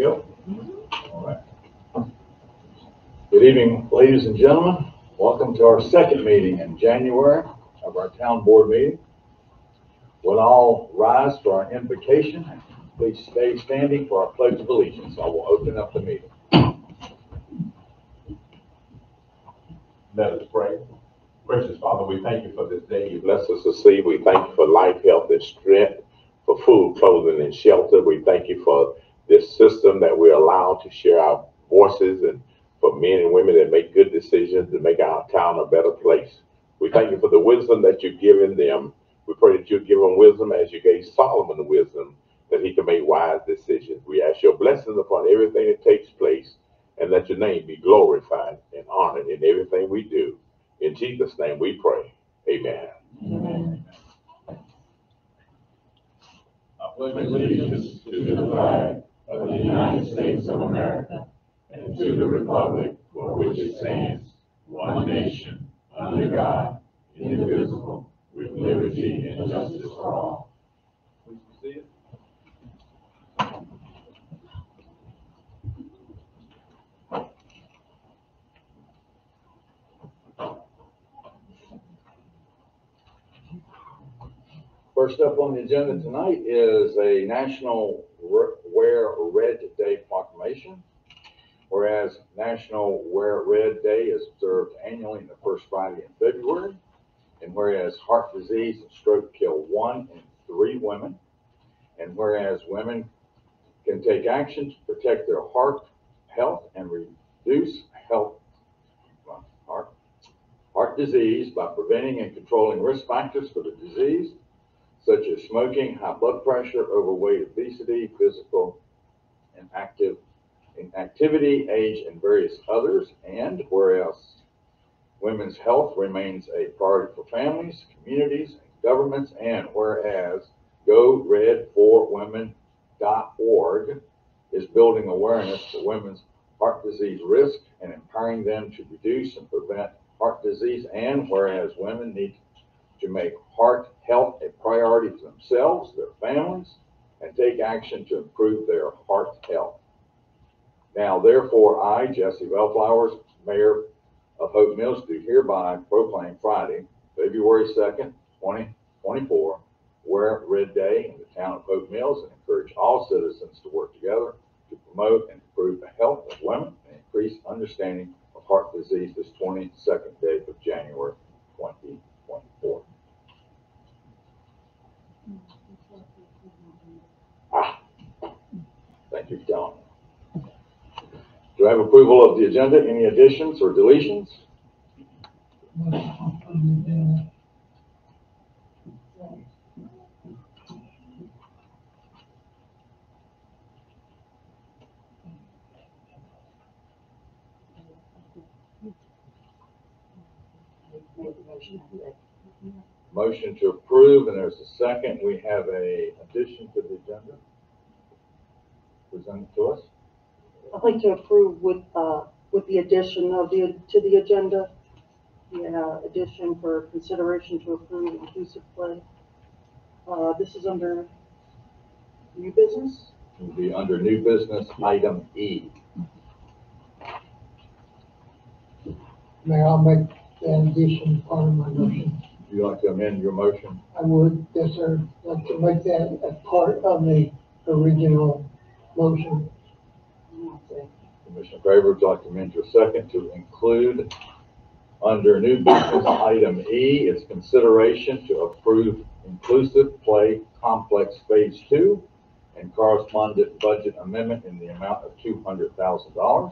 go. All right. Good evening, ladies and gentlemen. Welcome to our second meeting in January of our town board meeting. We'll all rise for our invocation. Please stay standing for our pledge of allegiance. I will open up the meeting. Let us pray. Gracious Father, we thank you for this day you bless us to see. We thank you for life, health, and strength, for food, clothing, and shelter. We thank you for this system that we're allowed to share our voices, and for men and women that make good decisions to make our town a better place. We thank you for the wisdom that you've given them. We pray that you give them wisdom as you gave Solomon the wisdom that he can make wise decisions. We ask your blessings upon everything that takes place, and let your name be glorified and honored in everything we do. In Jesus' name we pray. Amen. Amen. I pledge allegiance to the flag of the United States of America and to the republic for which it stands, one nation, under God, indivisible, with liberty and justice for all. Please be seated. First up on the agenda tonight is a National Wear Red Day proclamation. Whereas National Wear Red Day is observed annually in the first Friday in February, and whereas heart disease and stroke kill 1 in 3 women, and whereas women can take action to protect their heart health and reduce heart disease by preventing and controlling risk factors for the disease, such as smoking, high blood pressure, overweight, obesity, physical and activity, age, and various others. And whereas women's health remains a priority for families, communities, and governments, and whereas GoRed4Women.org is building awareness for women's heart disease risk and empowering them to reduce and prevent heart disease, and whereas women need to make heart health a priority for themselves, their families, and take action to improve their heart health. Now, therefore, I, Jesse Bellflowers, Mayor of Hope Mills, do hereby proclaim Friday, February 2nd, 2024, Wear Red Day in the town of Hope Mills, and encourage all citizens to work together to promote and improve the health of women and increase understanding of heart disease this 22nd day of January 2024. Thank you for telling me. Do I have approval of the agenda? Any additions or deletions? Motion to approve, and there's a second. We have a addition to the agenda presented to us. I'd like to approve with the addition of to the agenda, the addition for consideration to approve inclusive play. This is under new business. It will be under new business, item E. Mayor, I'll make that addition part of my motion. Would you like to amend your motion? I would, yes, sir. I'd like to make that as part of the original motion. Commissioner Craver, would you like to amend your second to include under new business, item E, its consideration to approve inclusive play complex phase 2 and correspondent budget amendment in the amount of $200,000.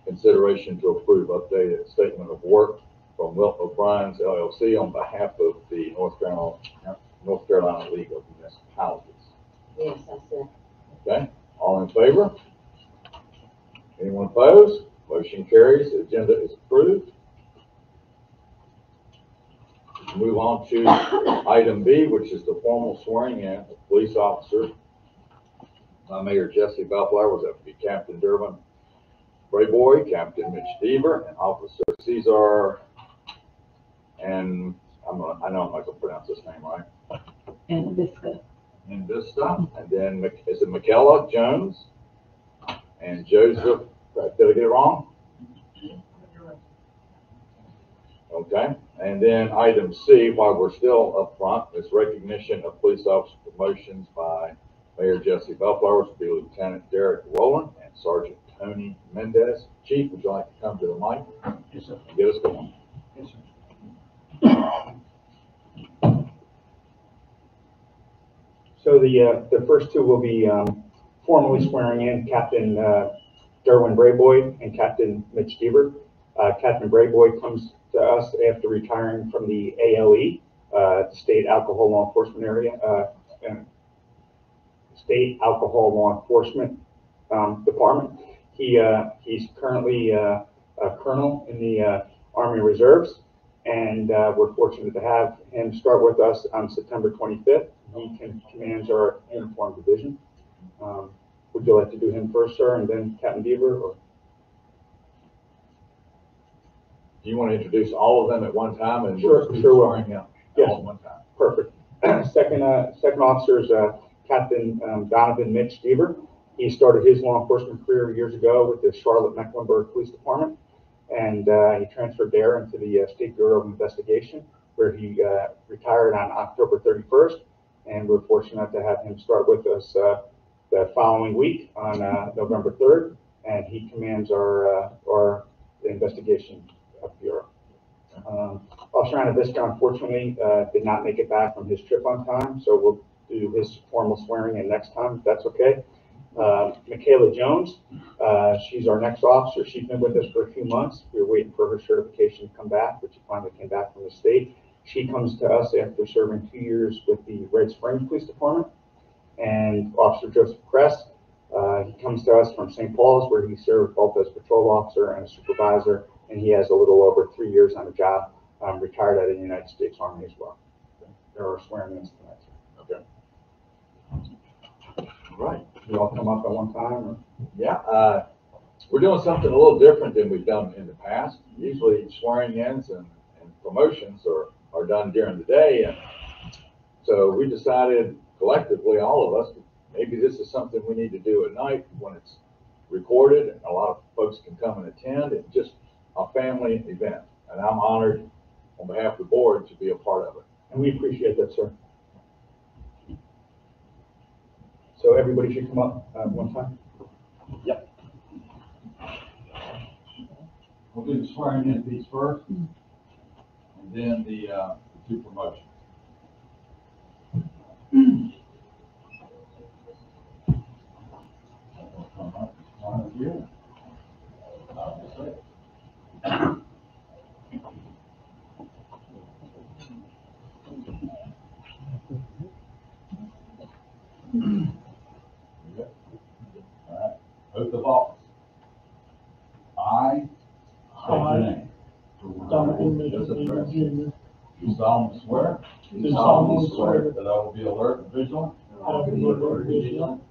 Consideration to approve updated statement of work from Wilt O'Brien's LLC on behalf of the North Carolina League of Municipalities. Yes, I said. Okay, all in favor? Anyone opposed? Motion carries. The agenda is approved. Move on to item B, which is the formal swearing in of police officers. My Mayor Jesse Bellflowers, that would be Captain Durbin Brayboy, Captain Mitch Deaver, and Officer Cesar, and I know I'm not going to pronounce this name right. And Visca. And this stuff, and then is it Michaela Jones? and Joseph, did I get it wrong? Okay, and then item C, while we're still up front, is recognition of police officer promotions by Mayor Jesse Bellflowers to be Lieutenant Derek Rowland and Sergeant Tony Mendez. Chief, would you like to come to the mic? Yes, sir. And get us going? Yes, sir. So the first two will be formally swearing in Captain Derwin Brayboy and Captain Mitch Deaver. Captain Brayboy comes to us after retiring from the ALE, State Alcohol Law Enforcement State Alcohol Law Enforcement Department. He's currently a colonel in the Army Reserves, and we're fortunate to have him start with us on September 25th. He commands our uniform division. Would you like to do him first, sir, and then Captain Deaver? Or? Do you want to introduce all of them at one time and Sure, we'll sure will. swearing him Yes. all at one time? Perfect. Second officer is Captain Donovan Mitch Deaver. He started his law enforcement career years ago with the Charlotte Mecklenburg Police Department, and he transferred there into the State Bureau of Investigation, where he retired on October 31st, and we're fortunate to have him start with us the following week on November 3rd, and he commands our investigation bureau. Officer Anavisca, unfortunately, did not make it back from his trip on time, so we'll do his formal swearing in next time, if that's okay. Michaela Jones, she's our next officer. She's been with us for a few months. We were waiting for her certification to come back, but she finally came back from the state. She comes to us after serving 2 years with the Red Springs Police Department. And Officer Joseph Kress, he comes to us from St. Paul's, where he served both as patrol officer and a supervisor, and he has a little over 3 years on the job, retired out of the United States Army as well. There are swearing-ins tonight. Okay. All right. You all come up at one time? Or? Yeah, we're doing something a little different than we've done in the past. Usually swearing-ins and promotions are done during the day, and so we decided collectively, all of us, maybe this is something we need to do at night when it's recorded and a lot of folks can come and attend. It's just a family event, and I'm honored on behalf of the board to be a part of it. And we appreciate that, sir. So everybody should come up one time? Yep. We'll do the swearing in piece first, and then the two promotions. Oath of office. I, state your name. Donovan Joseph Kress. Jr. Do solemnly swear Do solemnly swear that I will be alert and vigilant I will be alert and vigilant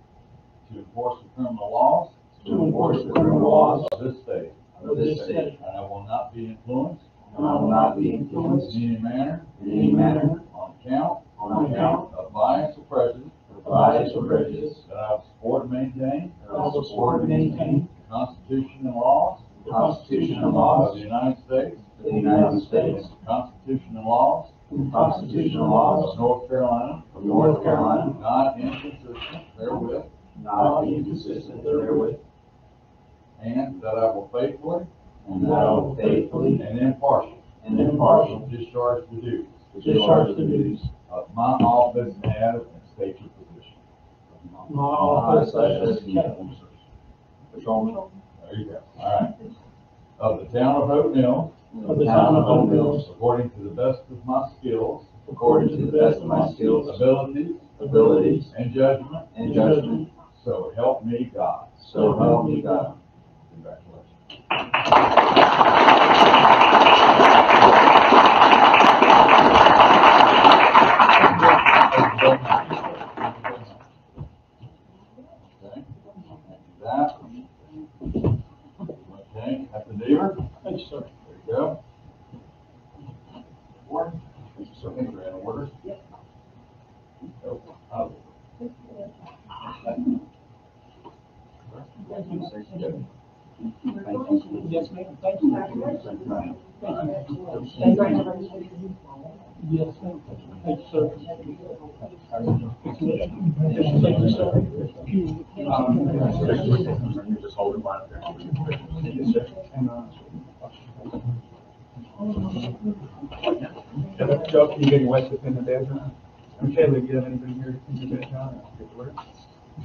to enforce the criminal laws to enforce the criminal laws of this state. of this state, And I will not be influenced and I will not be influenced in any manner in any manner on account on account of bias or prejudice of bias or prejudice, that I will support and maintain that I will support and maintain the Constitution and laws the Constitution and of laws the United States, of the United States, the Constitution and laws and the Constitution and of laws North Carolina, of North Carolina, not inconsistent therewith, not inconsistent therewith, and that I will faithfully and that I will faithfully and impartially discharge the duties discharge the duties of my office as and state your position. of my office as captain. Patrolman. There you go. All right. Of the town of Hope Mills, Of the town of Hope Mills, according to the best of my skills, according to the best of my skills, abilities, abilities, and judgment, and judgment, so help me God. so help me God. Congratulations. Okay. That. Okay, Captain Deaver. Thank you, sir. There you go. Order. So I think we're in order. Yep. Thank you. Yes, ma'am. Thank you. Yes, ma'am. Thank you, sir. Just hold it right there. Joe, can you get your wife to pin the badge on? And Kaylee, do you have anybody here to pin your badge on?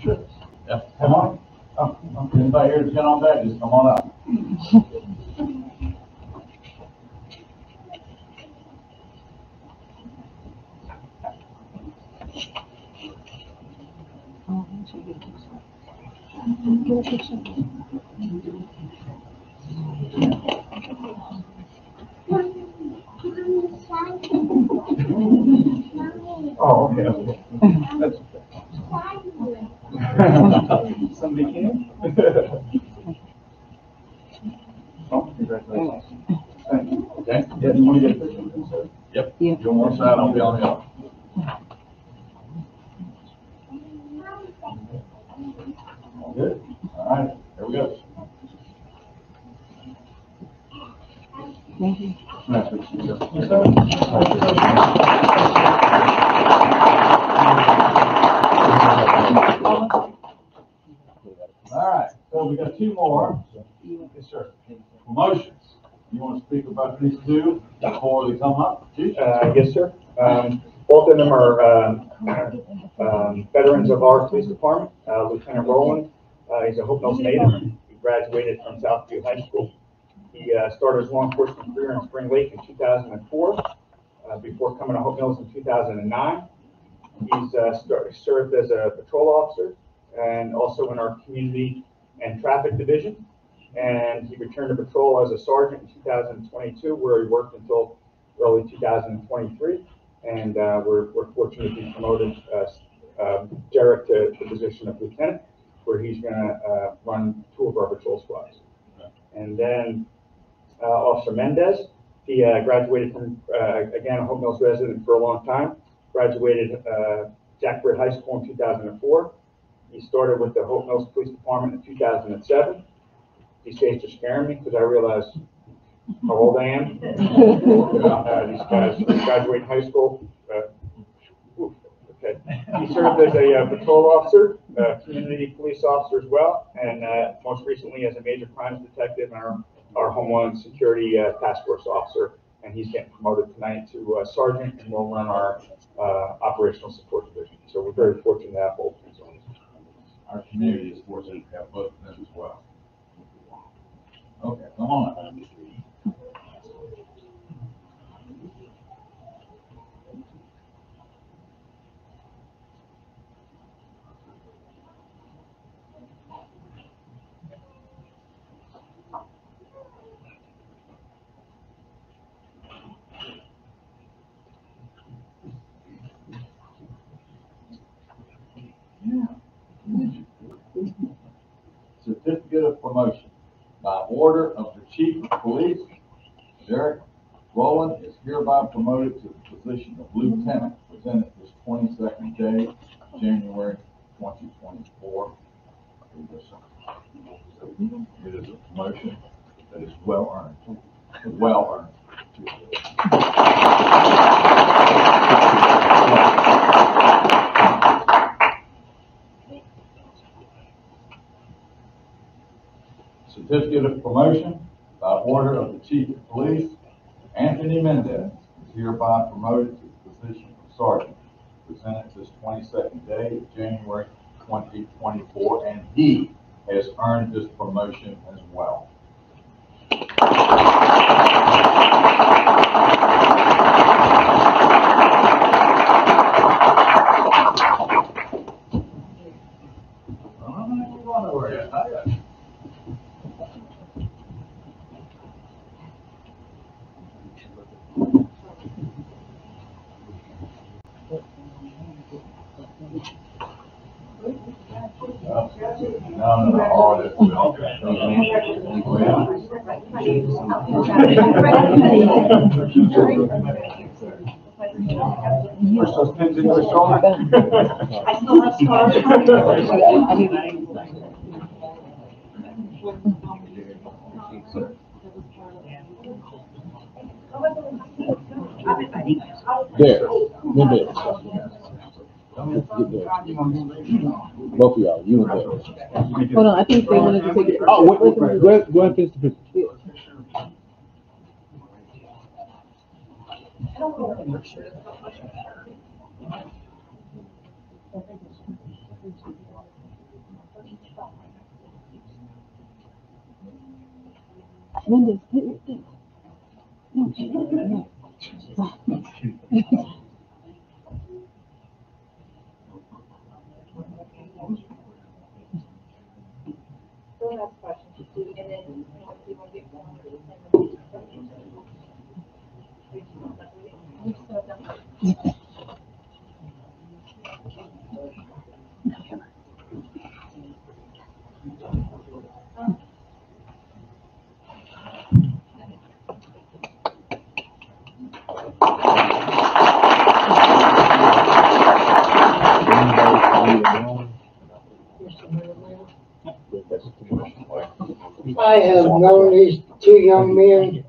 Sure. Yeah, come on. Oh, anybody here to get on that, just come on up. Oh, okay. That's somebody can? Oh, congratulations. Thank you. Okay? Yeah, you want to get a picture with him, sir? Yep. You're on one side, I'll be on the other. All good? All right, here we go. Thank you. Nice to meet you, sir. Yes, sir. All right, so we got two more. Yes, sir. Promotions. You want to speak about these two before they come up? Chief? Yes, sir. Both of them are veterans of our police department. Lieutenant Rowland, he's a Hope Mills native. He graduated from Southview High School. He started his law enforcement career in Spring Lake in 2004, before coming to Hope Mills in 2009. He's served as a patrol officer and also in our community and traffic division. And he returned to patrol as a sergeant in 2022, where he worked until early 2023. And we're fortunate to be promoted Derek to the position of lieutenant, where he's going to run 2 of our patrol squads. And then Officer Mendez, he graduated from, again, a Hope Mills resident for a long time, graduated Jack Britt High School in 2004. He started with the Hope Mills Police Department in 2007. These days are scaring me because I realize how old I am. These guys graduate high school. Okay. He served as a patrol officer, community police officer as well, and most recently as a major crimes detective and our Homeland Security Task Force officer. And he's getting promoted tonight to sergeant, and will run our operational support division. So we're very fortunate to have both things on. Our community is fortunate to have both of them as well. Okay, come on up. Certificate of promotion. By order of the Chief of Police, Derek Rowland is hereby promoted to the position of Lieutenant, presented this 22nd day, January 2024. It is a promotion that is well earned. Well earned. Certificate of promotion by order of the Chief of Police, Anthony Mendez is hereby promoted to the position of Sergeant, presented this 22nd day of January 2024, and he has earned this promotion as well. No, all this will. Push those pins into his shoulder. I still have scars. There, you're there. Get there. Both of y'all, you and there. Hold on, I think they wanted to take it. Oh, wait, go ahead and finish the picture. Linda, sit right there. No, sit right there. I have known these two young men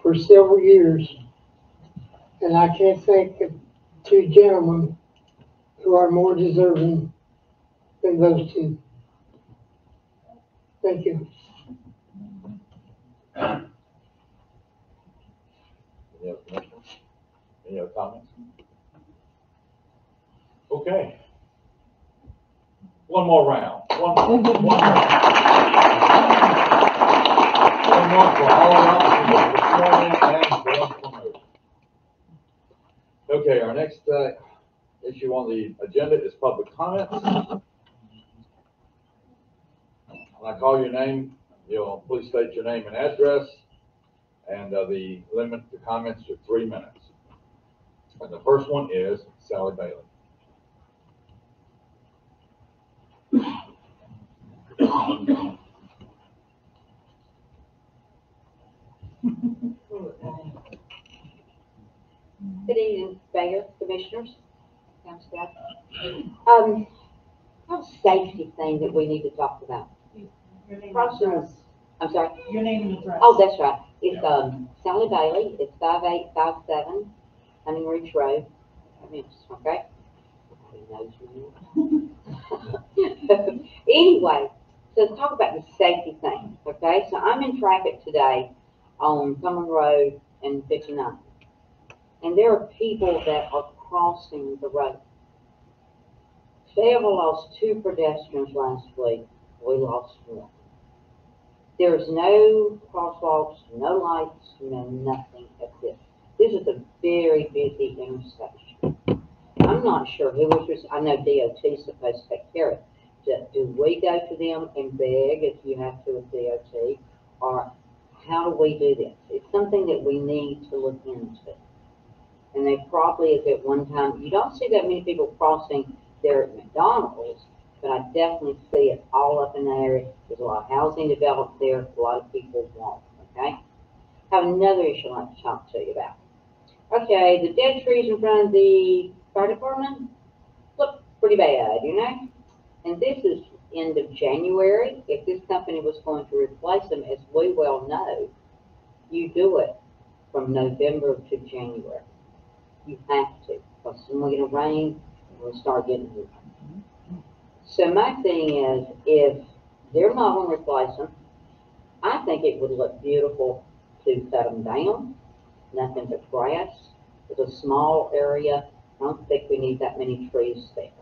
for several years, and I can't think of two gentlemen who are more deserving than those two. Thank you. Any other commissioners? Any other comments? Okay. One more round. One more for all officers sworn in and being promoted. Okay, our next issue on the agenda is public comments. When I call your name, you'll please state your name and address, and the limit the comments to 3 minutes. And the first one is Sally Bailey. Good evening, Mayor, Commissioners, Council staff. Have a safety thing that we need to talk about. Your name and Crossings, address. I'm sorry. Your name and address. Oh, that's right. It's Sally Bailey. It's 5857 Hunting Ridge Road. Okay. Anyway, so let's talk about the safety thing. Okay, so I'm in traffic today on Summer Road and 59. And there are people that are crossing the road. Fayetteville lost 2 pedestrians last week. We lost 1. There's no crosswalks, no lights, no nothing at this. This is a very busy intersection. I'm not sure who was, I know DOT is supposed to take care of it. Do we go to them and beg if you have to with DOT? Or how do we do this? It's something that we need to look into. And they probably, is at one time, you don't see that many people crossing there at McDonald's, but I definitely see it all up in the area. There's a lot of housing developed there, a lot of people walk, okay? I have another issue I'd like to talk to you about. Okay, the dead trees in front of the fire department look pretty bad, you know? And this is end of January. If this company was going to replace them, as we well know, you do it from November to January. You have to, because when we get a rain, we'll start getting here. So my thing is, if they're not going to replace them, I think it would look beautiful to cut them down, nothing but grass. It's a small area. I don't think we need that many trees there.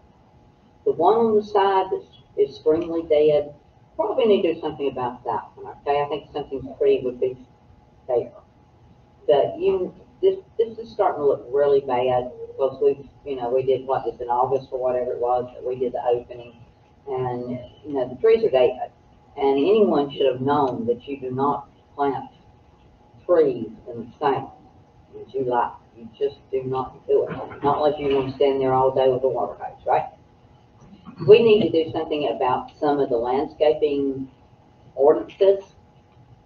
The one on the side that is extremely dead, probably need to do something about that one, okay? I think something pretty would be there. But this is starting to look really bad because we did what, this in August or whatever it was, that we did the opening. And, the trees are dead. And anyone should have known that you do not plant trees in the summer in July. You just do not do it. Not unless you want to stand there all day with a water hose, right? We need to do something about some of the landscaping ordinances.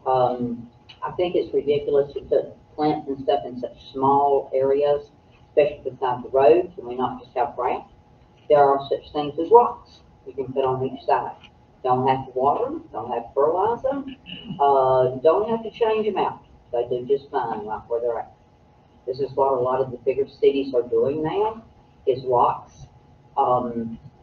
I think it's ridiculous to put plants and stuff in such small areas, especially beside the roads, and we not just have grass. There are such things as rocks you can put on each side. Don't have to water them, don't have to fertilize them, don't have to change them out. They do just fine right where they're at. This is what a lot of the bigger cities are doing now, is locks,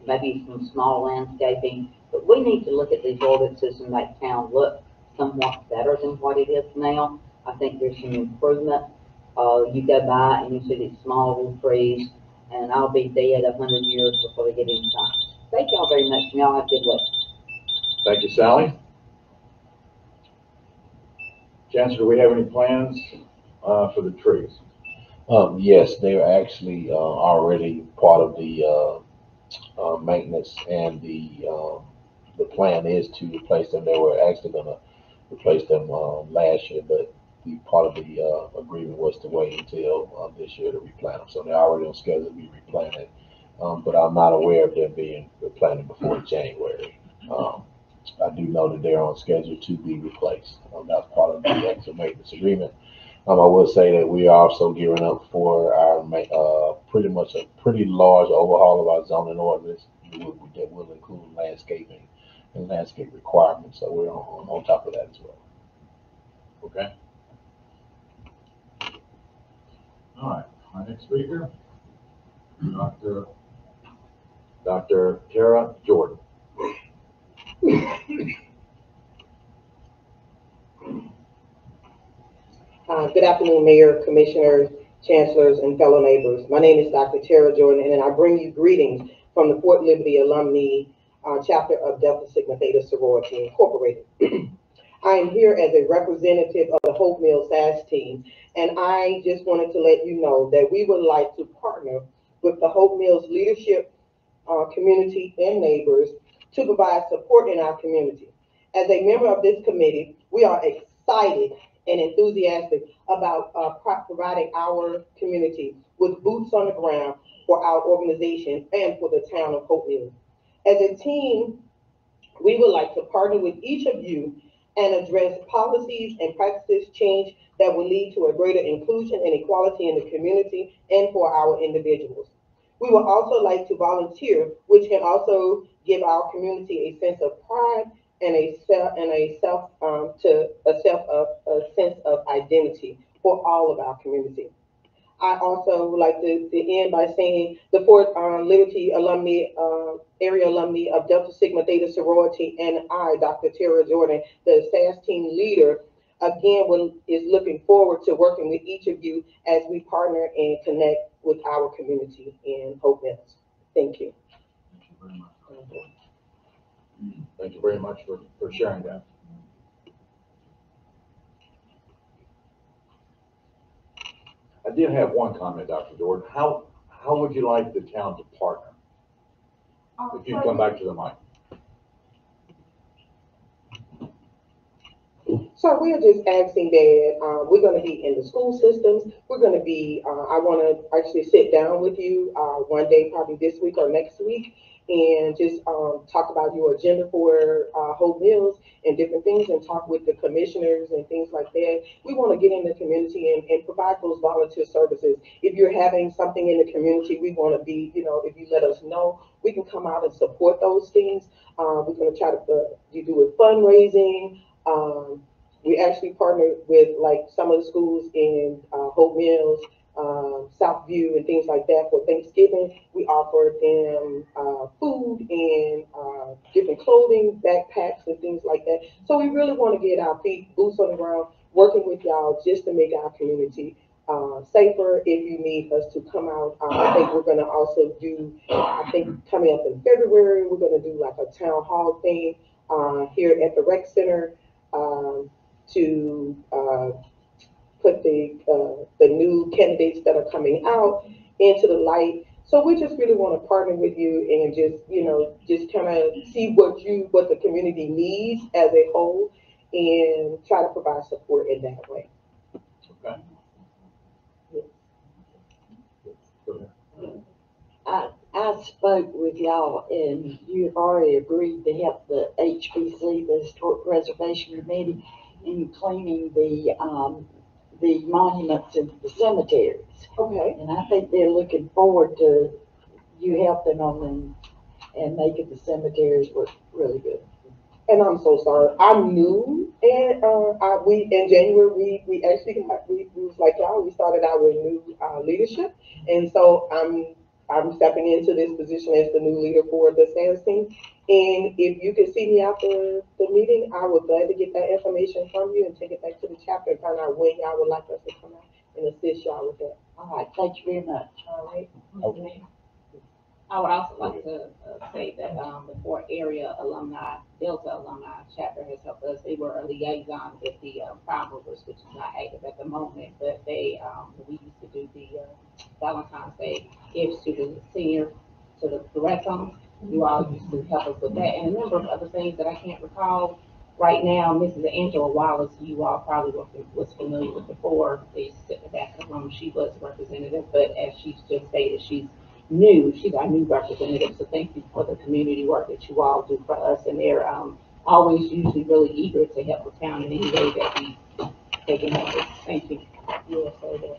maybe some small landscaping. But we need to look at these ordinances and make town look somewhat better than what it is now. I think there's some improvement. You go by and you see these small little trees, and I'll be dead 100 years before they get any signs. Thank y'all very much, and y'all have a good luck. Thank you, Sally. Chancellor, do we have any plans, for the trees? Yes, they are actually, already part of the, maintenance, and the plan is to replace them. They were actually gonna replace them, last year, but the part of the, agreement was to wait until, this year to replant them. So they're already on schedule to be replanted. But I'm not aware of them being replanted before January. I do know that they're on schedule to be replaced. That's part of the extra maintenance agreement. I will say that we are also gearing up for our, pretty much a pretty large overhaul of our zoning ordinance that will include landscaping and landscape requirements. So we're on top of that as well. Okay. All right, our next speaker, Dr. Tara Jordan. Good afternoon, Mayor, Commissioners, Chancellors, and fellow neighbors. My name is Dr. Tara Jordan, and I bring you greetings from the Fort Liberty Alumni Chapter of Delta Sigma Theta Sorority Incorporated. I am here as a representative of the Hope Mills SAS team, and I just wanted to let you know that we would like to partner with the Hope Mills leadership, community, and neighbors to provide support in our community. As a member of this committee, we are excited and enthusiastic about providing our community with boots on the ground for our organization and for the town of Hope Mills. As a team, we would like to partner with each of you and address policies and practices change that will lead to a greater inclusion and equality in the community and for our individuals. We would also like to volunteer, which can also give our community a sense of pride and a sense of identity for all of our community. I also would like to end by saying the Fort Liberty alumni, area alumni of Delta Sigma Theta Sorority, and I, Dr. Tara Jordan, the SAS team leader, again is looking forward to working with each of you as we partner and connect with our community in Hope Mills. Thank you. thank you very much. Thank you very much for sharing that. I did have one comment, Dr. Jordan. How would you like the town to partner? If you come back to the mic. So we're just asking that we're going to be in the school systems. We're going to be, I want to actually sit down with you one day, probably this week or next week, and just talk about your agenda for Hope Mills and different things, and talk with the commissioners and things like that. We want to get in the community and provide those volunteer services. If you're having something in the community, we want to be, if you let us know, we can come out and support those things. We're going to try to do with fundraising. We actually partnered with like some of the schools in Hope Mills, Southview, and things like that for Thanksgiving. We offered them food and different clothing, backpacks, and things like that. So we really want to get our feet, boots on the ground, working with y'all just to make our community safer. If you need us to come out, I think we're going to also do, I think coming up in February, we're going to do like a town hall thing here at the rec center to put the new candidates that are coming out into the light. So we just really want to partner with you and just kind of see what the community needs as a whole, and try to provide support in that way. Okay. I spoke with y'all, and you've already agreed to help the HBC, the Historic Preservation Committee, in cleaning the monuments and the cemeteries. Okay. And I think they're looking forward to you helping them and making the cemeteries look really good. And I'm so sorry. I'm new, and in January we actually we was like y'all. We started our new leadership, and so I'm stepping into this position as the new leader for the sales team. And if you can see me after the meeting, I would glad to get that information from you and take it back to the chapter and find out when y'all would like us to come out and assist y'all with that. All right, thank you very much. All right. Okay. I would also like to say that the Fort Area Alumni, Delta Alumni Chapter has helped us. They were a liaison with the Prime Movers, which is not active at the moment, but they, we used to do the Valentine's Day gifts to the senior, to the rest homes. You all used to help us with that, and a number of other things that I can't recall right now. Mrs. Angela Wallace, you all probably was familiar with before. They sit in the back of the room. She was a representative, but as she's just stated, she's our new representative, so thank you for the community work that you all do for us, and they're always usually really eager to help the town in any way that they can help us. Thank you. Yeah, so that.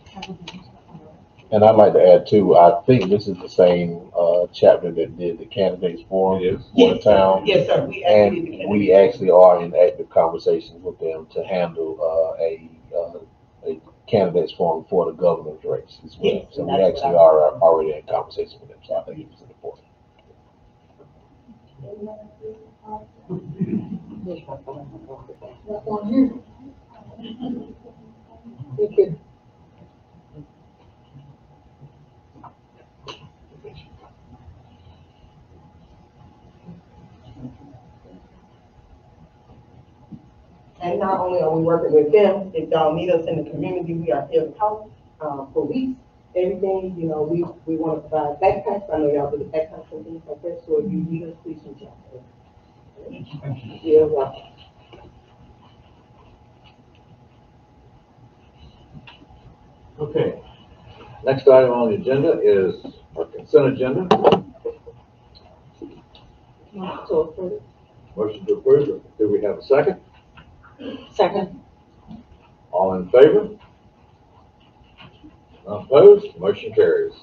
And I'd like to add too, I think this is the same chapter that did the candidates forum for the town. Yes, sir. And we actually are in active conversations with them to handle a candidates forum for the governor's race as well. Yes, So we that's actually what are already in conversation with them. So I think it was important. That's on you. Thank you. And not only are we working with them, if y'all need us in the community, we are here to help, police, everything, you know, we want to provide backpacks. I know y'all do the backpacks and things like that, so if you need us, please reach out to us. You're welcome. Okay. Next item on the agenda is our consent agenda. So approved. Motion to approve. Do we have a second? Second. All in favor? None opposed? Motion carries.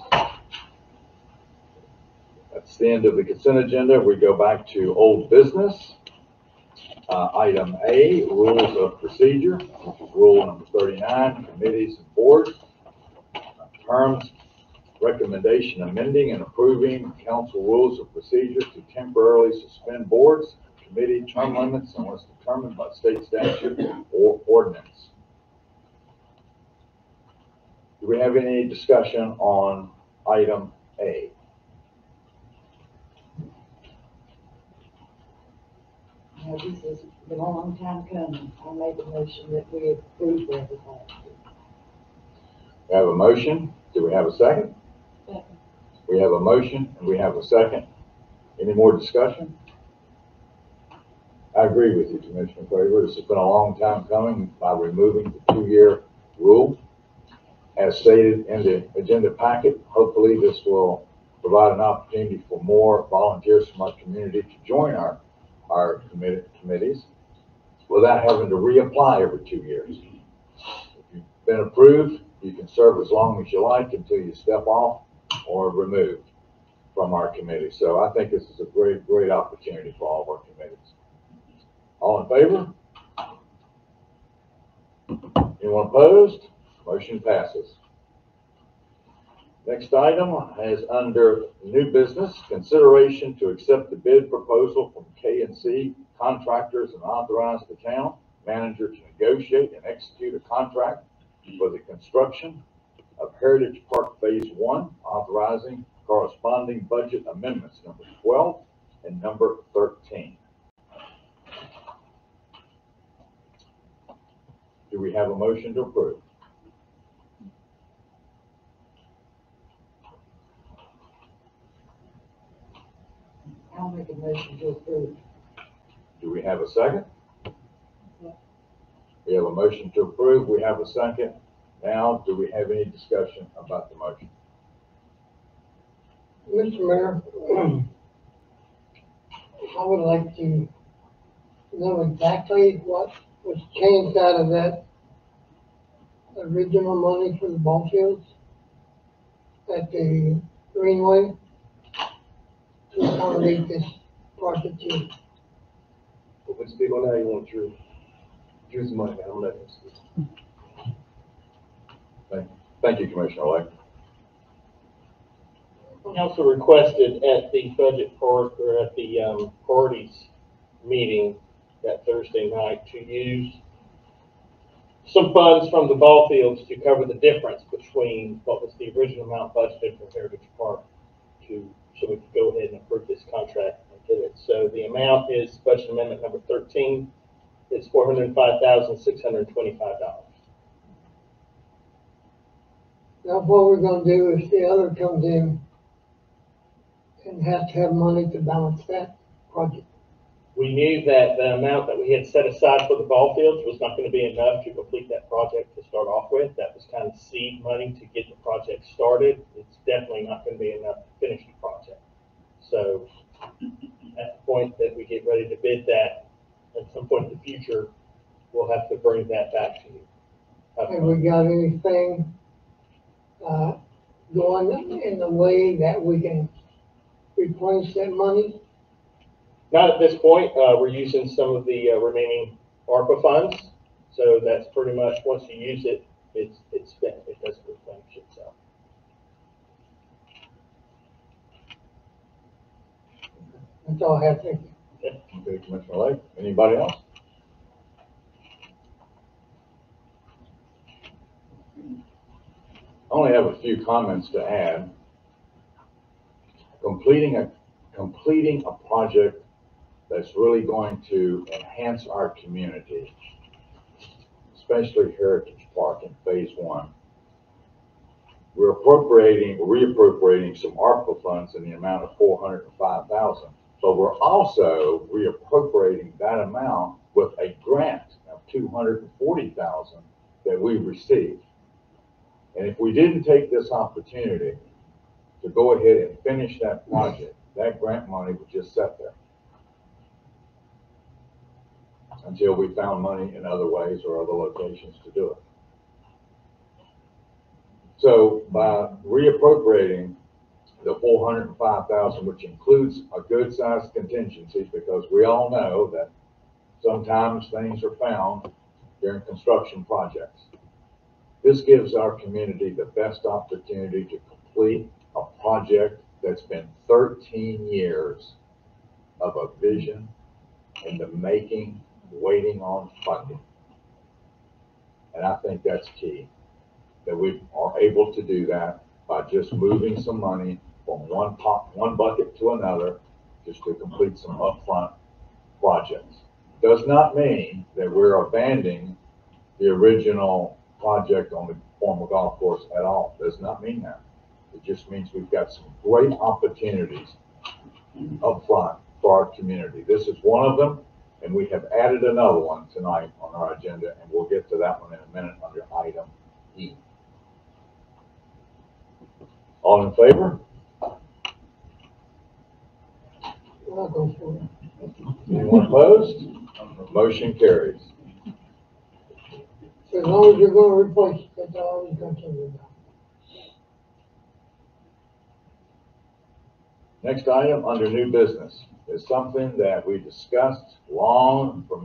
That's the end of the consent agenda. We go back to old business. Item A, rules of procedure, rule number 39, committees and boards. Terms, recommendation amending and approving council rules of procedure to temporarily suspend boards, committee term limits unless determined by state statute or ordinance. Do we have any discussion on item A? Now, this has been a long time coming. I made the motion that we approve everything. We have a motion. Do we have a second? Second. We have a motion and we have a second. Any more discussion? I agree with you, Commissioner Craver. This has been a long time coming by removing the 2-year rule. As stated in the agenda packet, hopefully this will provide an opportunity for more volunteers from our community to join our committees without having to reapply every 2 years. If you've been approved, you can serve as long as you like until you step off or removed from our committee. So I think this is a great, great opportunity for all of our committees. All in favor? Anyone opposed? Motion passes. Next item is under new business, consideration to accept the bid proposal from K&C Contractors and authorize the town manager to negotiate and execute a contract for the construction of Heritage Park Phase 1, authorizing corresponding budget amendments number 12 and number 13. Do we have a motion to approve? I'll make a motion to approve. Do we have a second? We have a motion to approve. We have a second. Now, do we have any discussion about the motion? Mr. Mayor, I would like to know exactly what was changed out of that original money for the ball fields at the Greenway to accommodate this project here. If we speak on that, you want to use the money, I'm letting him speak. Thank you, Commissioner Lake. Council requested at the at the parties meeting that Thursday night to use some funds from the ball fields to cover the difference between what was the original amount budgeted for Heritage Park so we could go ahead and approve this contract and get it. So the amount is budget amendment number 13. It's $405,625. Now, what we're gonna do if the other comes in and has to have money to balance that project. We knew that the amount that we had set aside for the ball fields was not going to be enough to complete that project to start off with. That was kind of seed money to get the project started. It's definitely not going to be enough to finish the project. So at the point that we get ready to bid that, at some point in the future, we'll have to bring that back to you. Have we got anything going in the way that we can replenish that money? Not at this point. We're using some of the remaining ARPA funds. So that's pretty much, once you use it, it's spent. It doesn't replenish itself. That's all I have. Thank you. Okay, Commissioner Lake. Anybody else? I only have a few comments to add. Completing a project that's really going to enhance our community, especially Heritage Park in phase 1. We're reappropriating some ARPA funds in the amount of $405,000, but we're also reappropriating that amount with a grant of $240,000 that we received. And if we didn't take this opportunity to go ahead and finish that project, that grant money would just sit there until we found money in other ways or other locations to do it. So by reappropriating the $405,000, which includes a good sized contingency, because we all know that sometimes things are found during construction projects. This gives our community the best opportunity to complete a project that's been 13 years of a vision in the making, waiting on funding. And I think that's key, that we are able to do that by just moving some money from one bucket to another, just to complete some upfront projects. Does not mean that we're abandoning the original project on the former golf course at all. Does not mean that. It just means we've got some great opportunities up front for our community. This is one of them, and we have added another one tonight on our agenda, and we'll get to that one in a minute under item E. All in favor? I'll go for it. Anyone opposed? Motion carries. So as long as you're gonna replace it, that's all I'm concerned about. Next item under new business is something that we discussed long for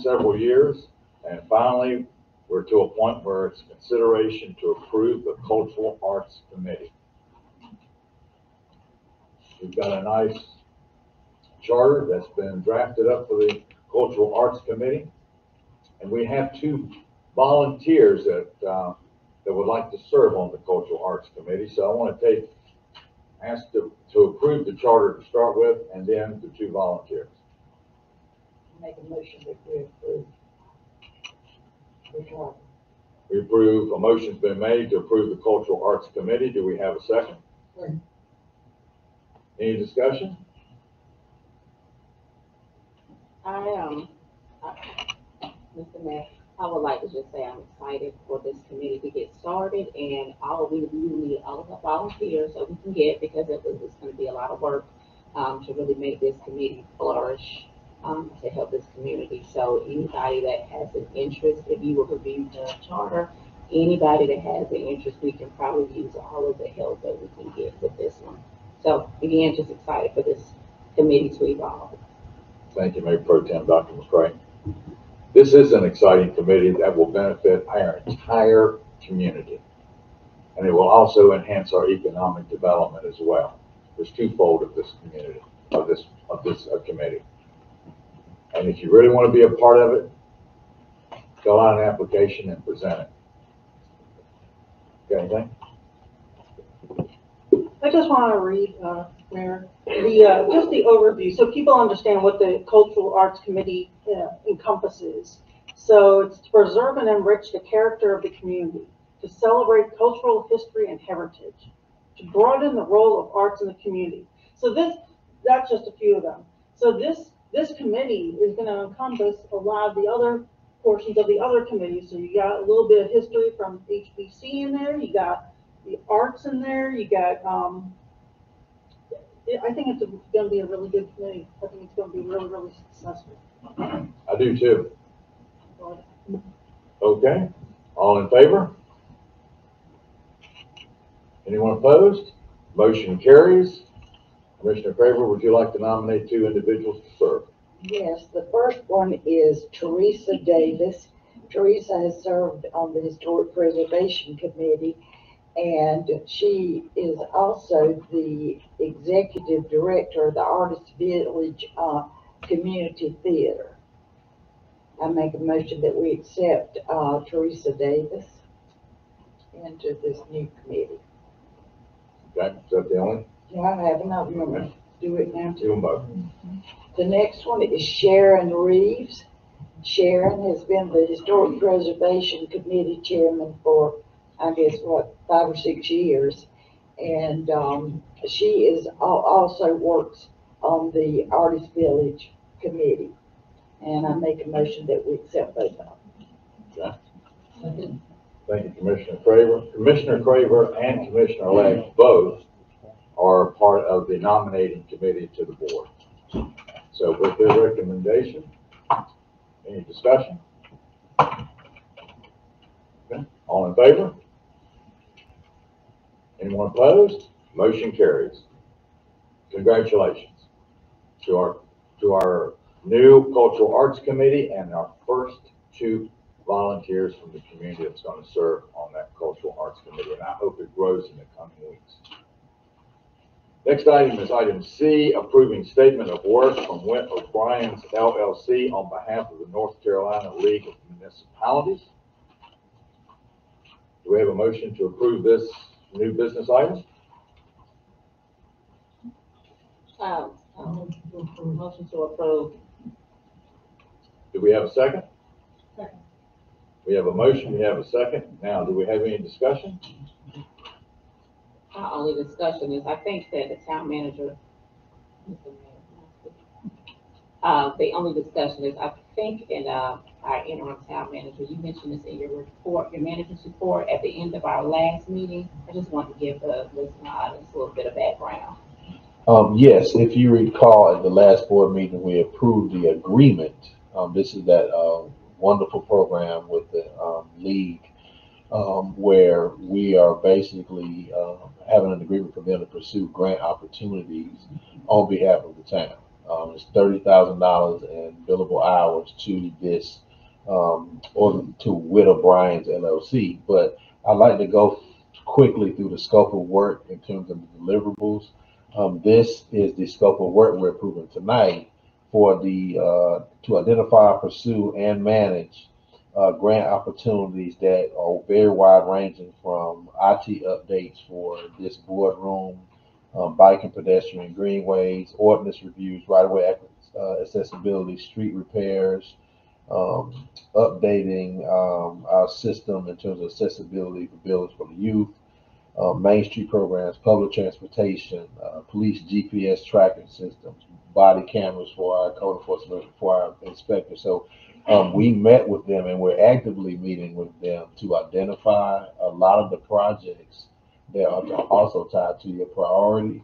several years, and finally we're to a point where it's consideration to approve the Cultural Arts Committee. We've got a nice charter that's been drafted up for the Cultural Arts Committee, and we have 2 volunteers that would like to serve on the Cultural Arts Committee. So I want to ask to approve the charter to start with, and then the 2 volunteers. Make a motion that we approve the charter. We approve, a motion's been made to approve the Cultural Arts Committee. Do we have a second? Second. Any discussion? Mr. Mayor, I would like to just say I'm excited for this committee to get started, and we need all of the volunteers that we can get, because it's going to be a lot of work to really make this committee flourish, to help this community. So anybody that has an interest, if you will review the charter, anybody that has an interest, we can probably use all of the help that we can get with this one. So again, just excited for this committee to evolve. Thank you, Mayor Pro Tem Dr. McCray. This is an exciting committee that will benefit our entire community. And it will also enhance our economic development as well. There's twofold of this community, of this committee. And if you really want to be a part of it, fill out an application and present it. Got anything? I just want to read, Mayor, just the overview, so people understand what the Cultural Arts Committee encompasses. So it's to preserve and enrich the character of the community, to celebrate cultural history and heritage, to broaden the role of arts in the community. So that's just a few of them. So this committee is going to encompass a lot of the other portions of the other committees. So you got a little bit of history from HBC in there, you got the arts in there, you got, I think it's going to be a really good committee. I think it's going to be really, really successful. I do too. Okay, all in favor? Anyone opposed? Motion carries. Commissioner Craver, would you like to nominate 2 individuals to serve? Yes, the first one is Teresa Davis. Teresa has served on the Historic Preservation Committee, and she is also the executive director of the Artist Village Community Theater. I make a motion that we accept Teresa Davis into this new committee. Okay, is that the only? Do I have another one? Do it now too. Do them both. The next one is Sharon Reeves. Sharon has been the Historic Preservation Committee chairman for, I guess, 5 or 6 years. And she is also works on the Artist Village Committee. And I make a motion that we accept both of them. Okay. Thank you, Commissioner Craver. Commissioner Craver and Commissioner-elect both are part of the nominating committee to the board. So with their recommendation, any discussion? Okay. All in favor? Anyone opposed? Motion carries. Congratulations to our new Cultural Arts Committee and our first 2 volunteers from the community that's going to serve on that Cultural Arts Committee, and I hope it grows in the coming weeks. Next item is item C, approving statement of work from Went O'Brien's LLC on behalf of the North Carolina League of Municipalities. Do we have a motion to approve this new business item? Motion to approve. Do we have a second? Second. We have a motion, we have a second. Now, do we have any discussion? Our only discussion is, I think that the town manager, the only discussion is, I think in our interim town manager, you mentioned this in your report, your manager's report at the end of our last meeting. I just want to give the listener audience a little bit of background. Yes, if you recall, at the last board meeting, we approved the agreement. This is that wonderful program with the league, where we are basically having an agreement for them to pursue grant opportunities on behalf of the town. It's $30,000 in billable hours to this, or to Went O'Brien's LLC. But I'd like to go quickly through the scope of work in terms of the deliverables. This is the scope of work we're approving tonight for the to identify, pursue, and manage grant opportunities that are very wide ranging, from IT updates for this boardroom, bike and pedestrian greenways, ordinance reviews, right-of-way accessibility, street repairs, updating our system in terms of accessibility for buildings for the youth, Main Street programs, public transportation, police GPS tracking systems, body cameras for our code enforcement, for our inspectors. So we met with them, and we're actively meeting with them to identify a lot of the projects that are also tied to your priorities.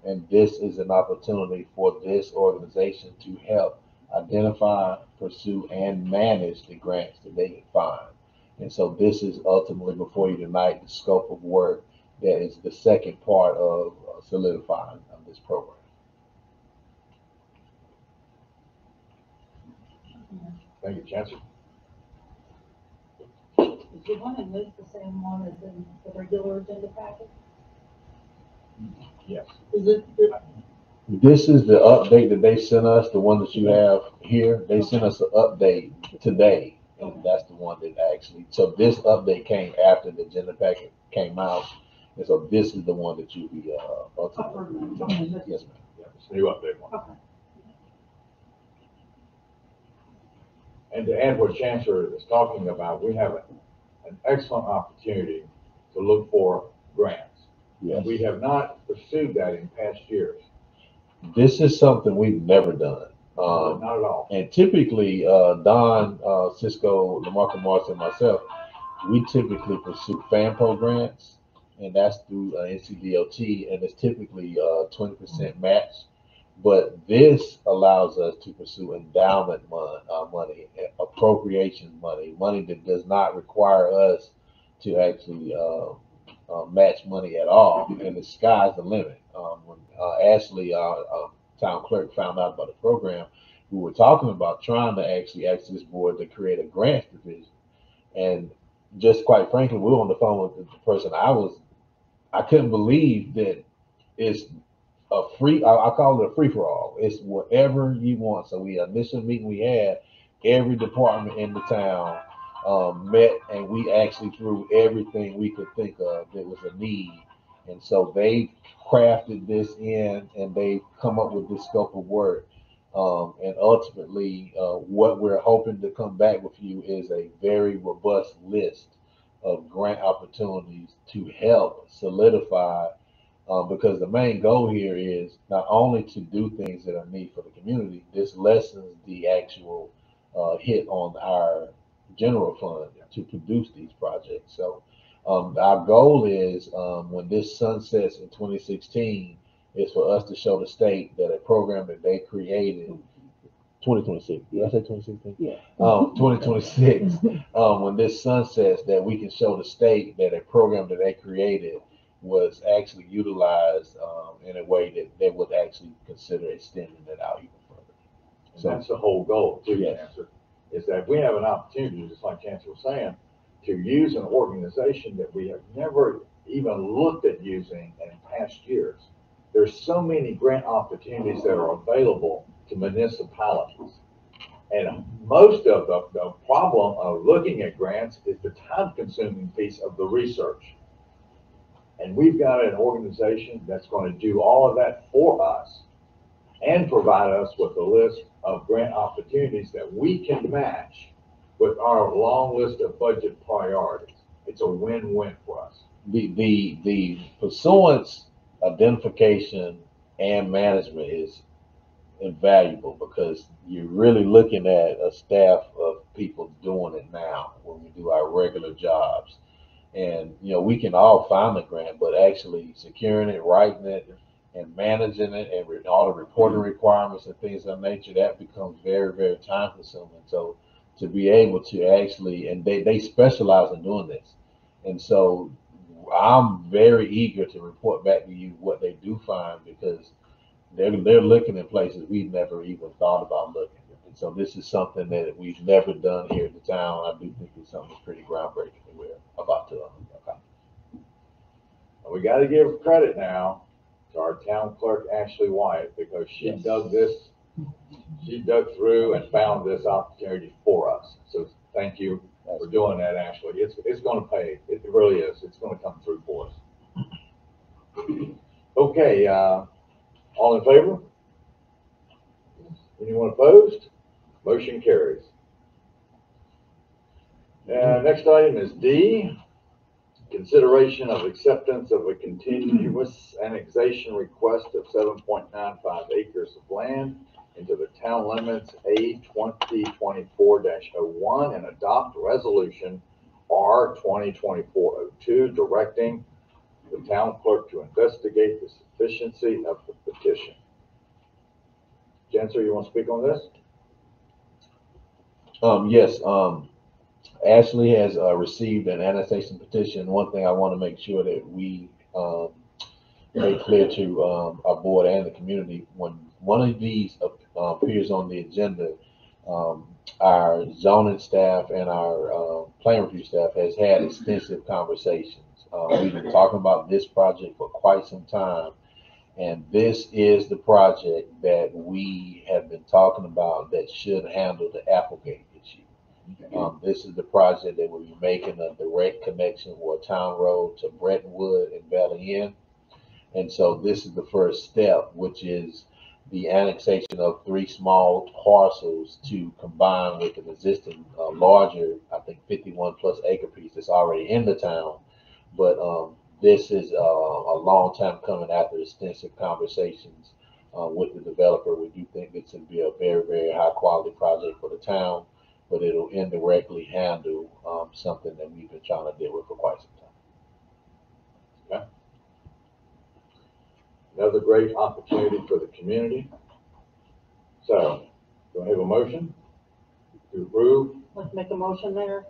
And this is an opportunity for this organization to help identify, pursue, and manage the grants that they can find. And so this is ultimately, before you tonight, the scope of work that is the second part of solidifying this program. Thank you, Chancellor. Is the one in this the same one as in the regular agenda packet? Yes. Is it, This is the update that they sent us, the one that you have here. They sent us an update today, and that's the one that actually, so this update came after the agenda packet came out. And so this is the one that you'll be, ultimately. Yes, ma'am. Yeah, it's a new update one. okay. And to add what Chancellor is talking about, we have an excellent opportunity to look for grants. Yes. We have not pursued that in past years. This is something we've never done. Not at all. And typically, Don, Cisco, Lamarcus Marks, and myself, we typically pursue FAMPO grants, and that's through NCDOT, and it's typically 20% match. But this allows us to pursue endowment money, appropriation money that does not require us to actually match money at all, and the sky's the limit. When Ashley, our town clerk, found out about the program, we were talking about trying to actually ask this board to create a grant division. And just quite frankly, we were on the phone with the person I couldn't believe that it's a free, I call it a free-for-all. It's whatever you want. So we initial meeting we had, every department in the town met, and we actually threw everything we could think of that was a need. And so they crafted this in, and they've come up with this scope of work. And ultimately, what we're hoping to come back with you is a very robust list of grant opportunities to help solidify, because the main goal here is not only to do things that are needed for the community, this lessens the actual hit on our general fund to produce these projects. So our goal is, when this sunsets in 2016, is for us to show the state that a program that they created, 2026, did I say 2016? Yeah. 2026, when this sunsets, that we can show the state that a program that they created was actually utilized in a way that they would actually consider extending it out even further. And that's the whole goal too, Yes. Chancellor, is that we have an opportunity, just like Chancellor was saying, to use an organization that we have never even looked at using in past years. There's so many grant opportunities that are available to municipalities. And most of the problem of looking at grants is the time-consuming piece of the research. And we've got an organization that's going to do all of that for us and provide us with a list of grant opportunities that we can match with our long list of budget priorities. It's a win-win for us. The pursuance, identification, and management is invaluable, because you're really looking at a staff of people doing it now when we do our regular jobs. And, you know, we can all find the grant, but actually securing it, writing it, and managing it, and all the reporting requirements and things of that nature, that becomes very, very time consuming. So to be able to actually, and they specialize in doing this. And so I'm very eager to report back to you what they do find, because they're looking in places we've never even thought about looking. And so this is something that we've never done here in the town. I do think it's something that's pretty groundbreaking that we're about to accomplish. We got to give credit now to our town clerk, Ashley Wyatt, because she Yes. she dug through and found this opportunity for us. So thank you for doing that, Ashley. It's going to pay. It really is. It's going to come through for us. Okay, all in favor? Anyone opposed? Motion carries. Next item is D, consideration of acceptance of a continuous annexation request of 7.95 acres of land into the town limits A 2024-01 and adopt resolution R 2024-02 directing the town clerk to investigate the sufficiency of the petition. Chancellor, you want to speak on this? Yes. Ashley has received an annexation petition. One thing I want to make sure that we make clear to our board and the community, when one of these appears on the agenda, Our zoning staff and our plan review staff has had extensive conversations. We've been talking about this project for quite some time, and this is the project that we have been talking about that should handle the Applegate issue. This is the project that will be making a direct connection for Town Road to Brettonwood and Valley Inn. And so this is the first step, which is the annexation of 3 small parcels to combine with an existing larger, I think 51 plus acre piece that's already in the town. But this is a long time coming after extensive conversations with the developer. We do think this will be a very, very high quality project for the town, but it'll indirectly handle something that we've been trying to deal with for quite some time. Okay. Another great opportunity for the community. So, do I have a motion to approve? Let's make a motion there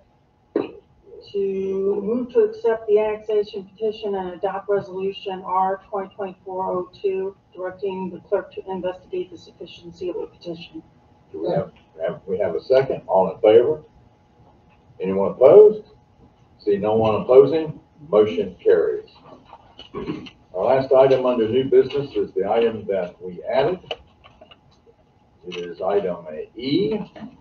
to move to accept the annexation petition and adopt resolution R 2024-02, directing the clerk to investigate the sufficiency of the petition. Do we have a second? All in favor? Anyone opposed? See no one opposing, motion carries. Our last item under new business is the item that we added. It is item E,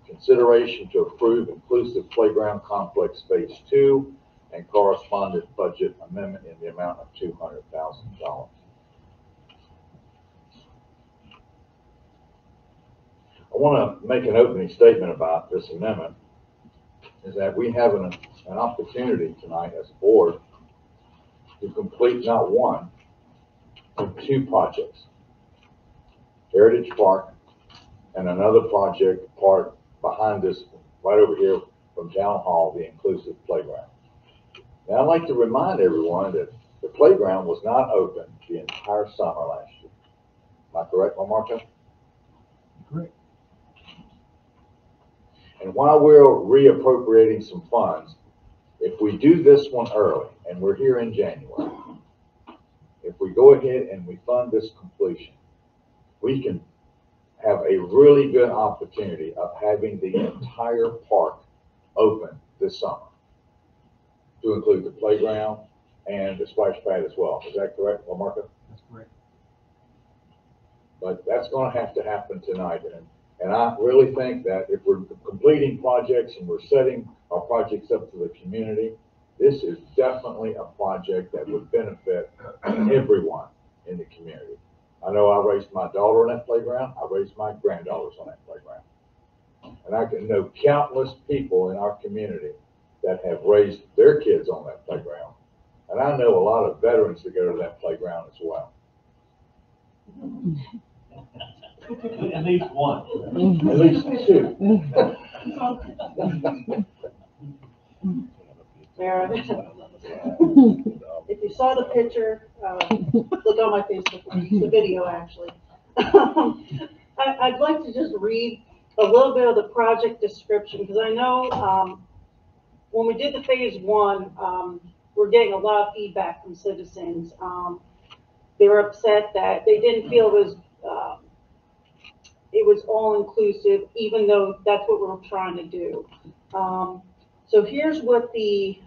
consideration to approve inclusive playground complex phase 2 and correspondent budget amendment in the amount of $200,000. I want to make an opening statement about this amendment, is that we have an opportunity tonight as a board to complete not one, but 2 projects. Heritage Park and another project part behind us, right over here from Town Hall, the inclusive playground. Now, I'd like to remind everyone that the playground was not open the entire summer last year. Am I correct, Marco? Correct. And while we're reappropriating some funds, if we do this one early, and we're here in January, if we go ahead and we fund this completion, we can have a really good opportunity of having the entire park open this summer, to include the playground and the splash pad as well. Is that correct, Marco? That's correct. But that's going to have to happen tonight. And I really think that if we're completing projects and we're setting our projects up to the community, this is definitely a project that would benefit everyone in the community. I know I raised my daughter on that playground. I raised my granddaughters on that playground. And I can know countless people in our community that have raised their kids on that playground. And I know a lot of veterans that go to that playground as well. At least one. At least 2. Mayor, if you saw the picture, look on my Facebook, the video actually. I'd like to just read a little bit of the project description, because I know when we did the phase 1, we're getting a lot of feedback from citizens. They were upset that they didn't feel it was all inclusive, even though that's what we're trying to do. So here's what the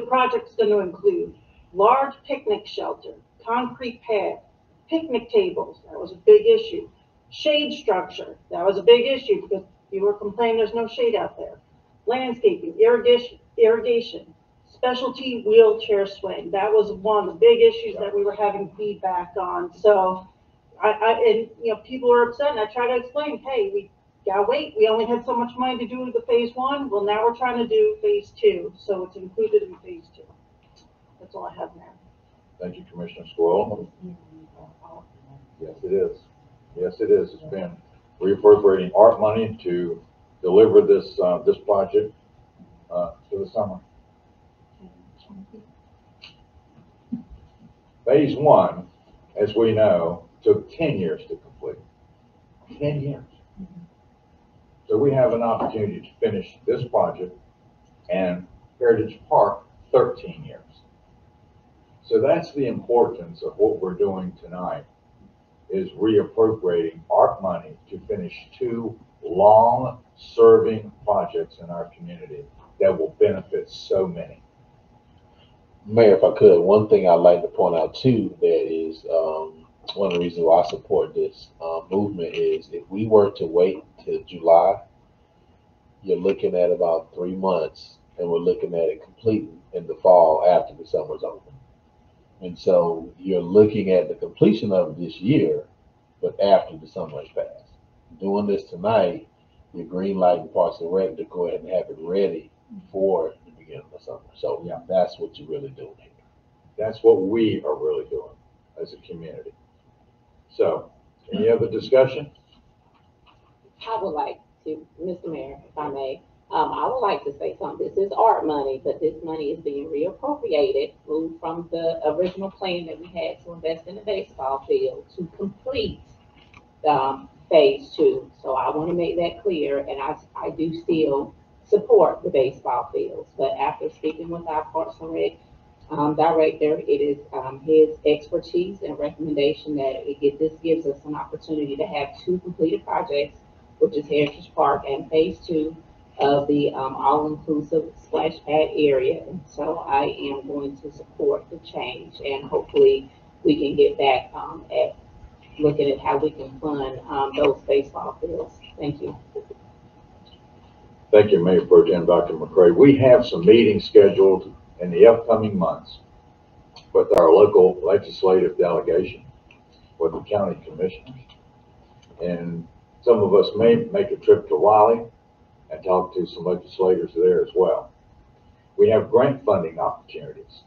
project's going to include: large picnic shelter, concrete pad, picnic tables, that was a big issue. Shade structure, that was a big issue because people were complaining there's no shade out there. Landscaping, irrigation, specialty wheelchair swing, that was one of the big issues that we were having feedback on. So and people were upset, and I try to explain, hey, we gotta wait. We only had so much money to do the phase 1. Well, now we're trying to do phase 2, so it's included in phase 2. That's all I have now. Thank you, Commissioner Squirrel. Yes, it is. Yes, it is. It's been reappropriating art money to deliver this this project for the summer. Phase 1, as we know, took 10 years to complete. 10 years. So we have an opportunity to finish this project and Heritage Park 13 years. So that's the importance of what we're doing tonight, is reappropriating art money to finish 2 long-serving projects in our community that will benefit so many. Mayor, if I could, one thing I'd like to point out too, that is, one of the reasons why I support this, movement is if we were to wait till July, you're looking at about 3 months, and we're looking at it complete in the fall after the summer's over. And so you're looking at the completion of it this year, but after the summer has passed. Doing this tonight, you're green lighting Parks and Rec to go ahead and have it ready for the beginning of the summer. So Yeah. that's what you're really doing here. That's what we are really doing as a community. So, any other discussion? I would like to, Mr. Mayor, if I may, I would like to say something. This is art money, but this money is being reappropriated, moved from the original plan that we had to invest in the baseball field to complete phase 2. So I want to make that clear, and I do still support the baseball fields. But after speaking with our Parks and Rec director, it is his expertise and recommendation that this gives us an opportunity to have 2 completed projects, which is Heritage Park and phase 2 of the all-inclusive splash pad area. And so I am going to support the change, and hopefully we can get back at looking at how we can fund those baseball fields. Thank you. Thank you, Mayor Pro Tem Dr. McCray. We have some meetings scheduled in the upcoming months with our local legislative delegation, with the county commissioners. And some of us may make a trip to Raleigh and talk to some legislators there as well. We have grant funding opportunities.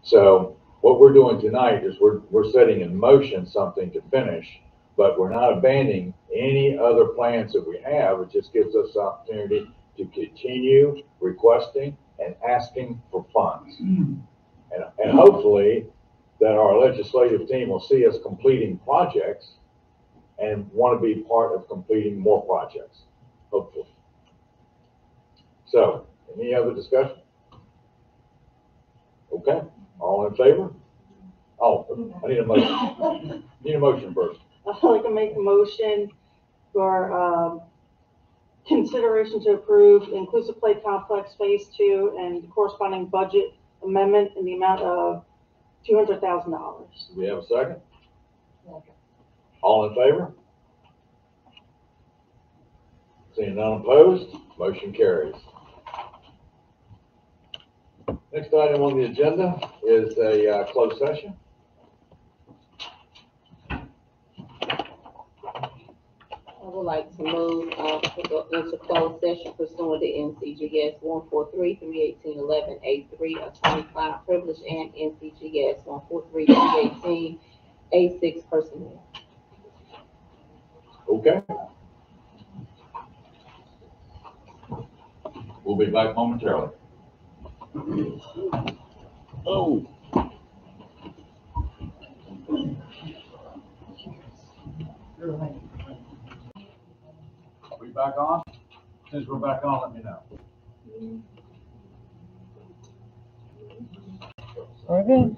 So what we're doing tonight is we're setting in motion something to finish, but we're not abandoning any other plans that we have. It just gives us the opportunity to continue requesting and asking for funds. And hopefully that our legislative team will see us completing projects and want to be part of completing more projects, hopefully. So, any other discussion? Okay, all in favor? Oh, I need a motion. Need a motion first. I'd like to make a motion for consideration to approve Inclusive Play Complex Phase 2 and corresponding budget amendment in the amount of $200,000. Do we have a second? All in favor? Seeing none opposed, motion carries. Next item on the agenda is a closed session. I would like to move to go into closed session pursuant to NCGS 143-318-11A3, attorney-client privilege, and NCGS 143-318A6 personnel. Okay. We'll be back momentarily. Oh. Are we back on? Since we're back on, let me know. Okay.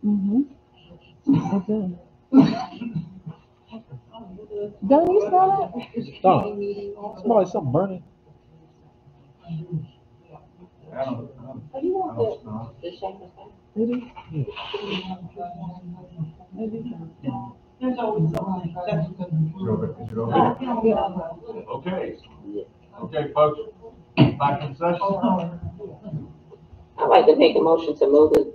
Mm-hmm. Okay. Don't you smell it? Stop. Smell like something burning. Oh, you want the shaker thing? Maybe. Maybe. Is it okay? Okay. Okay, folks, back in session. I'd like to make a motion to move to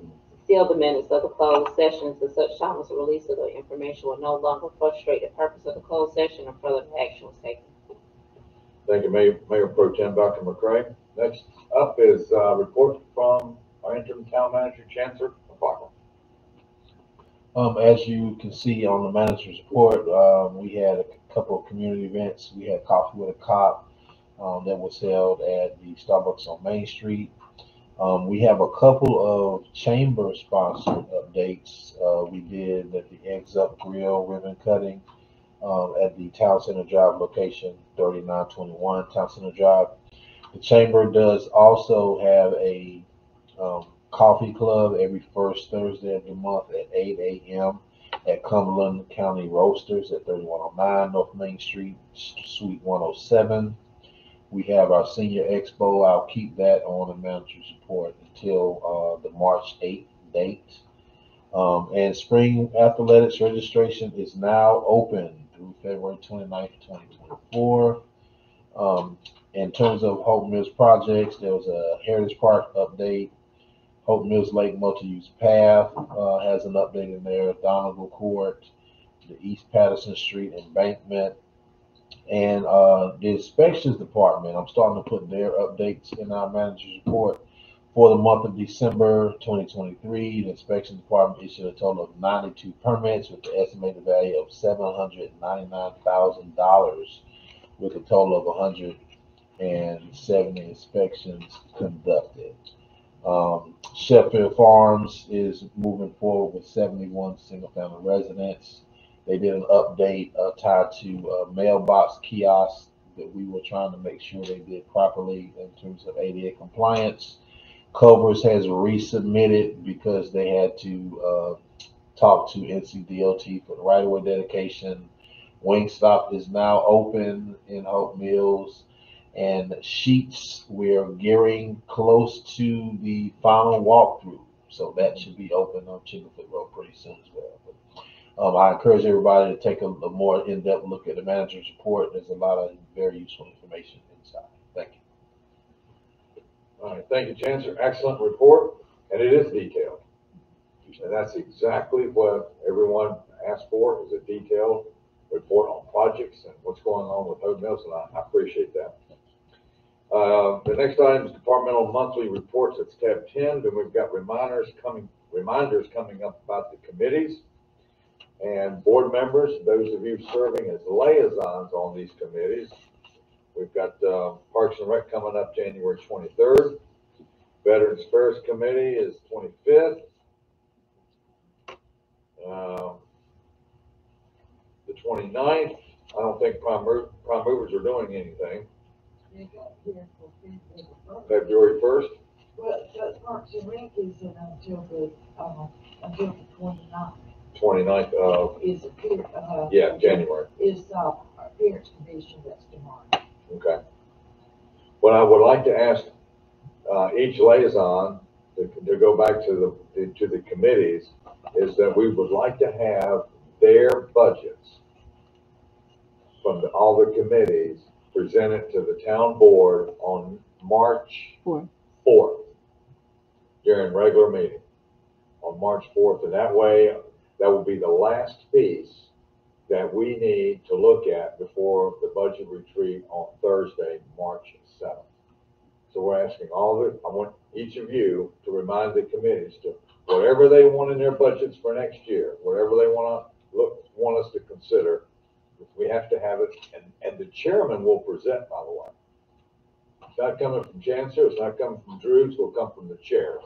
seal the minutes of the closed session to such time as the release of the information will no longer frustrate the purpose of the closed session or further action was taken. Thank you, Mayor Pro Tem Dr. McCray. Next up is a report from our interim town manager, Chancellor McLaughlin. As you can see on the manager's report, we had a couple of community events. We had Coffee with a Cop that was held at the Starbucks on Main Street. We have a couple of chamber sponsored updates. We did at the Eggs Up Grill ribbon cutting at the Town Center Drive location, 3921 Town Center Drive. The Chamber does also have a coffee club every first Thursday of the month at 8 a.m. at Cumberland County Roasters at 3109 North Main Street, Suite 107. We have our Senior Expo. I'll keep that on the manager's report until the March 8th date. And Spring Athletics registration is now open through February 29th, 2024. In terms of Hope Mills projects, there was a Heritage Park update. Hope Mills Lake Multi-Use Path has an update in there. Donegal Court, the East Patterson Street Embankment, and the Inspections Department. I'm starting to put their updates in our manager's report. For the month of December 2023, the Inspection Department issued a total of 92 permits with the estimated value of $799,000, with a total of 170 inspections conducted. Sheffield Farms is moving forward with 71 single-family residents. They did an update tied to mailbox kiosks that we were trying to make sure they did properly in terms of ADA compliance. Culver's has resubmitted because they had to talk to NCDOT for the right-of-way dedication. Wingstop is now open in Hope Mills. And Sheets, we're gearing close to the final walkthrough. So that should be open on Chickenfoot Road pretty soon as well. But, I encourage everybody to take a more in-depth look at the manager's report. There's a lot of very useful information inside. Thank you. All right, thank you, Chancellor. Excellent report, and it is detailed. And that's exactly what everyone asked for, is a detailed report on projects and what's going on with Hope Mills, and I appreciate that. The next item is departmental monthly reports. It's tab 10. Then we've got reminders coming up about the committees and board members. Those of you serving as liaisons on these committees, we've got Parks and Rec coming up January 23rd. Veterans Affairs Committee is 25th. The 29th. I don't think prime movers are doing anything. February 1st. Well, Parks and Rec is until the 29th. 29th of Is January. Is Parents Commission, that's tomorrow. Okay. What I would like to ask each liaison to go back to the committees is that we would like to have their budgets from all the committees presented to the town board on March 4th during regular meeting on March 4th. And that way, that will be the last piece that we need to look at before the budget retreat on Thursday, March 7th. So we're asking I want each of you to remind the committees to whatever they want in their budgets for next year, whatever they want us to consider, we have to have it, and the chairman will present, by the way. It's not coming from Chancellor, it's not coming from Drew, it will come from the chair.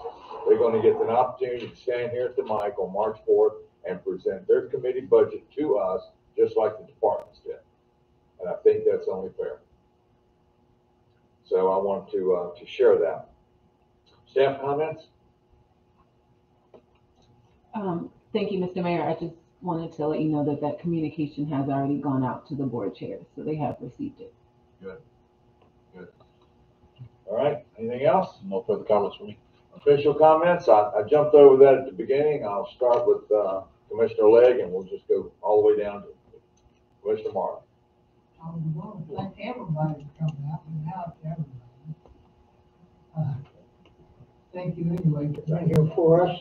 They're going to get an opportunity to stand here at the mic on March 4th and present their committee budget to us, just like the departments did. And I think that's only fair. So I want to share that. Staff comments? Thank you, Mr. Mayor. I just wanted to let you know that communication has already gone out to the board chairs, so they have received it. Good. Good. All right. Anything else? No further comments from me. Official comments? I jumped over that at the beginning. I'll start with Commissioner Legg, and we'll just go all the way down to Commissioner Martin. I want to thank everybody for coming out, and out to everybody. Thank you anyway for being here for us.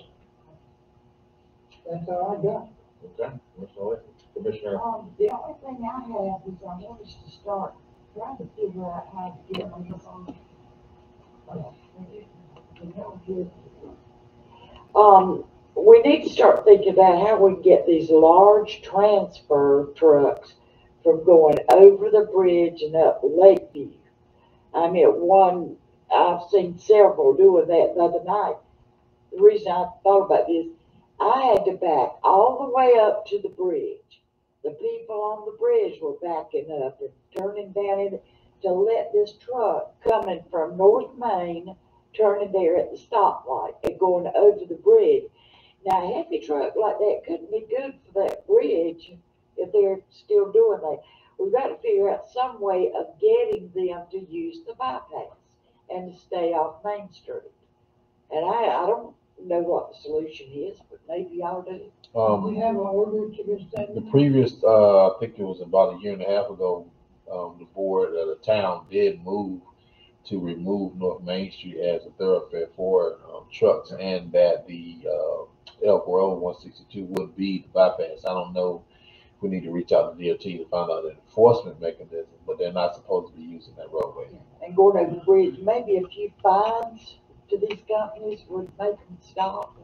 That's all I got. Okay, Commissioner Legg. Commissioner. The only thing I have is I want us to start trying to figure out how to get on this we need to start thinking about how we get these large transfer trucks from going over the bridge and up Lakeview. I mean, I've seen several doing that the other night. The reason I thought about this, I had to back all the way up to the bridge, the people on the bridge were backing up and turning down it to let this truck coming from North Main, turning there at the stoplight and going over the bridge. Now, a heavy truck like that couldn't be good for that bridge if they're still doing that. We've got to figure out some way of getting them to use the bypass and to stay off Main Street. And I don't know what the solution is, but maybe y'all do. We have an order to this thing. The previous, I think it was about a year and a half ago, the board of the town did move to remove North Main Street as a thoroughfare for trucks, and that the Elk Road 162 would be the bypass. I don't know if we need to reach out to DOT to find out an enforcement mechanism, but they're not supposed to be using that roadway. And going over the bridge, maybe a few fines to these companies would make them stop.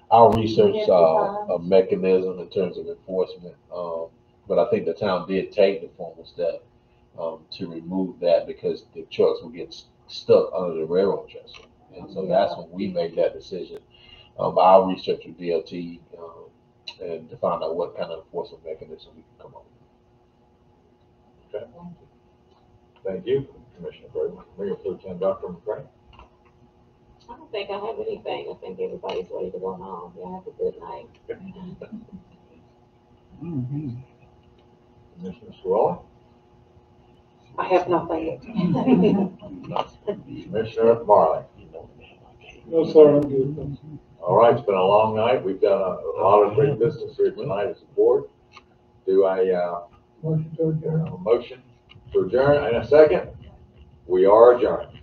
I'll research a mechanism in terms of enforcement, but I think the town did take the formal step to remove that because the trucks were getting stuck under the railroad trestle. And so that's when we made that decision. But I'll research with DOT and to find out what kind of enforcement mechanism we can come up with. Okay. Thank you, Commissioner Burton. Mayor Pro Tem Dr. McCray. I don't think I have anything. I think everybody's ready to go home. Y'all have a good night. Commissioner Squilla. I have nothing. Commissioner Marley. No, sir, I'm good. All right, it's been a long night. We've done a lot of great business here tonight as a board. Do I, Motion to adjourn. have a motion to adjourn and a second? We are adjourned.